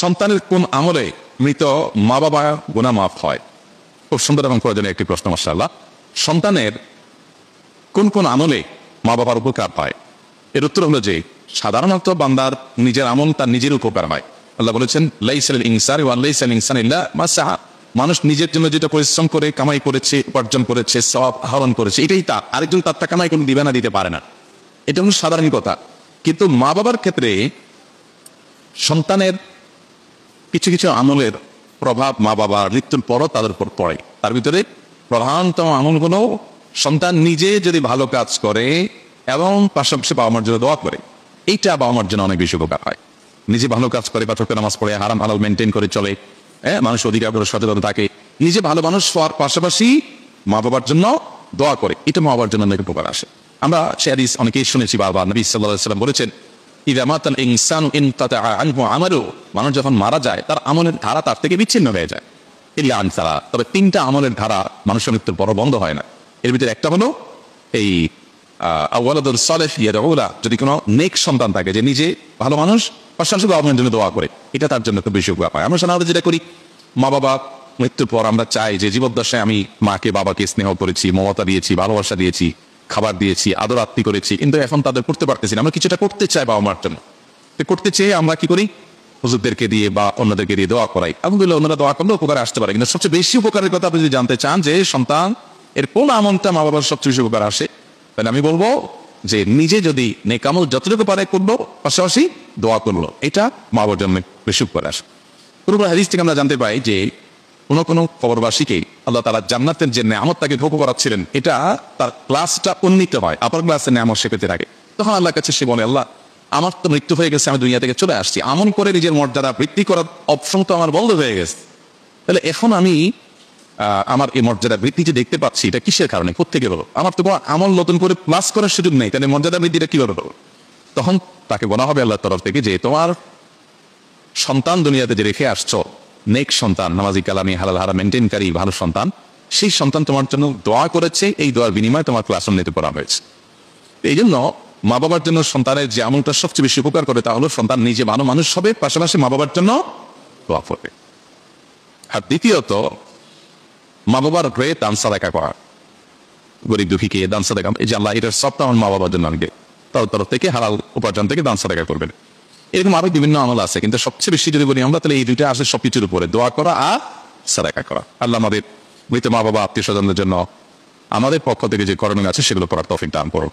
সন্তানের কোন আমলে মৃত মা বাবা গুনাহ মাফ হয়? খুব সুন্দর এবং প্রয়োজনীয় একটি প্রশ্ন। মাশাআল্লাহ। সন্তানের কোন কোন আমলে মা বাবার উপকার পায়? এর উত্তর হলো যে সাধারণত বান্দার নিজের আমল তার নিজের উপকার হয়। আল্লাহ বলেছেন লাইসাল ইনসানি ওয়া লাইসাল ইনসানি ইল্লা মা সাআ। মানুষ নিজের জন্য যেটা পরিশ্রম করে কামাই করেছে, উপার্জন করেছে, সওয়াব আহরণ করেছে, এটাই তার। আরেকজন তারটা কামাই কোনো দিবে না, দিতে পারে না। এটা হলো সাধারণ কথা। কিন্তু মা বাবার ক্ষেত্রে সন্তানের কিছু কিছু আমলের প্রভাব মা বাবার মৃত্যুর পরও তাদের উপর পড়ে। তার ভিতরে প্রধানতম আমলগুলো সন্তান নিজে যদি ভালো কাজ করে এবং পাশাপাশি বাবা মার জন্য দোয়া করে, এইটা বাবা মার জন্য অনেক বেশি উপকার হয়। নিজে ভালো কাজ করে, পাঁচ ওয়াক্ত নামাজ পড়ে, হারাম হালাল মেনটেন করে চলে, মানুষ অধিকার করে সচেতন থাকে, নিজে ভালো মানুষ হওয়ার পাশাপাশি মা বাবার জন্য দোয়া করে, এটা মা বাবার জন্য অনেক উপকার আসে। আমরা সে হাদিস অনেকেই শুনেছি বারবার। নবী সাল্লাল্লাহু আলাইহি ওয়াসাল্লাম বলেছেন ইযা মাতাল ইনসানু ইনকাতা আনহু আমালু। মানুষ যখন মারা যায় তার আমলের ধারা তার থেকে বিচ্ছিন্ন হয়ে যায়। ইল্লা আন সালাত। তবে তিনটা আমলের ধারা মানুষের মৃত্যুর পর বন্ধ হয় না। এর ভিতরে একটা হলো এই আওয়ালাদুল সালেহ ইয়াদউ লা। যদি কোনো নেক সন্তান থাকে যে নিজে ভালো মানুষ, পাশাপাশি বাবা মায়ের জন্য দোয়া করে, এটা তার জন্য খুব বেশি উপকার পায়। আমরা সাধারণত যেটা করি, মা বাবা মৃত্যুর পর আমরা চাই যে জীবদ্দশায় আমি মাকে বাবাকে স্নেহ করেছি, মমতা দিয়েছি, ভালোবাসা দিয়েছি, খাবার দিয়েছি, আদর আত্মি করেছি, কিন্তু এখন তাদের করতে পারতেছি না। আমরা কিছুটা করতে চাই বাবা মার জন্য। করতে চেয়ে আমরা কি করি, হুজুরদেরকে দিয়ে বা অন্যদেরকে দিয়ে দোয়া করাই। আলহামদুলিল্লাহ, অন্যরা দোয়া করলে উপকারে আসতে পারে। কিন্তু সবচেয়ে বেশি উপকারের কথা আপনি যদি জানতে চান যে সন্তান এর কোন আমলটা মা বাবার সবচেয়ে বেশি উপকার আসে, তাহলে আমি বলবো যে নিজে যদি নেক আমল যতটুকু পারে করলো, পাশাপাশি দোয়া করলো, এটা মা বাবার জন্য বেশি উপকার আসে। পুরো হাদিস থেকে আমরা জানতে পাই যে কোন কোন কবরবাসীকে আল্লাহ তাআলা জান্নাতের যে নেয়ামত তাকে ভোগ করাচ্ছিলেন, এটা তার ক্লাসটা উন্নীত হয়, আপার ক্লাসের নেয়ামত সে পেতে থাকে। তখন আল্লাহর কাছে সে বলে, আল্লাহ আমার তো মৃত্যু হয়ে গেছে, আমি দুনিয়া থেকে চলে আসছি, আমল করে নিজের মর্যাদা বৃদ্ধি করার অপশন তো আমার বন্ধ হয়ে গেছে, তাহলে এখন আমি আমার এই মর্যাদা বৃদ্ধি যে দেখতে পাচ্ছি, এটা কিসের কারণে, কোত্থেকে হলো? আমার তো কোনো আমল নতুন করে প্লাস করার সুযোগ নেই, তাহলে মর্যাদা বৃদ্ধিটা কিভাবে হলো? তখন তাকে বলা হবে আল্লাহর তরফ থেকে যে তোমার সন্তান দুনিয়াতে যে রেখে আসছো, নেক সন্তান, নামাজি কালামি হালাল হারাম মেনটেনকারী ভালো সন্তান, সেই সন্তান তোমার জন্য দোয়া করেছে, এই দোয়ার বিনিময়ে তোমার ক্লাস উন্নীত করা হয়েছে। এই জন্য মা বাবার জন্য সন্তানের যে আমলটা সবচেয়ে বেশি উপকার করে তা হলো সন্তান নিজে ভালো মানুষ হবে, পাশাপাশি মা বাবার জন্য দোয়া করবে। আর দ্বিতীয়ত, মা বাবার হয়ে দান সাদাকা করা, গরিব দুঃখীকে দান সাদাকা, এই যে আল্লাহ এটার সবটা আমার মা বাবার জন্য আনবে, তার তরফ থেকে হালাল উপার্জন থেকে দান সাদাকা করবেন। এরকম আরো বিভিন্ন আমল আছে, কিন্তু সবচেয়ে বেশি যদি বলি আমরা, তাহলে এই দুইটা আসে সবকিছুর উপরে, দোয়া করা আর সাদাকা করা। আল্লাহ আমাদের মৃত মা বাবা আত্মীয় স্বজনদের জন্য আমাদের পক্ষ থেকে যে করণীয় আছে সেগুলো করার তৌফিক দান করুন।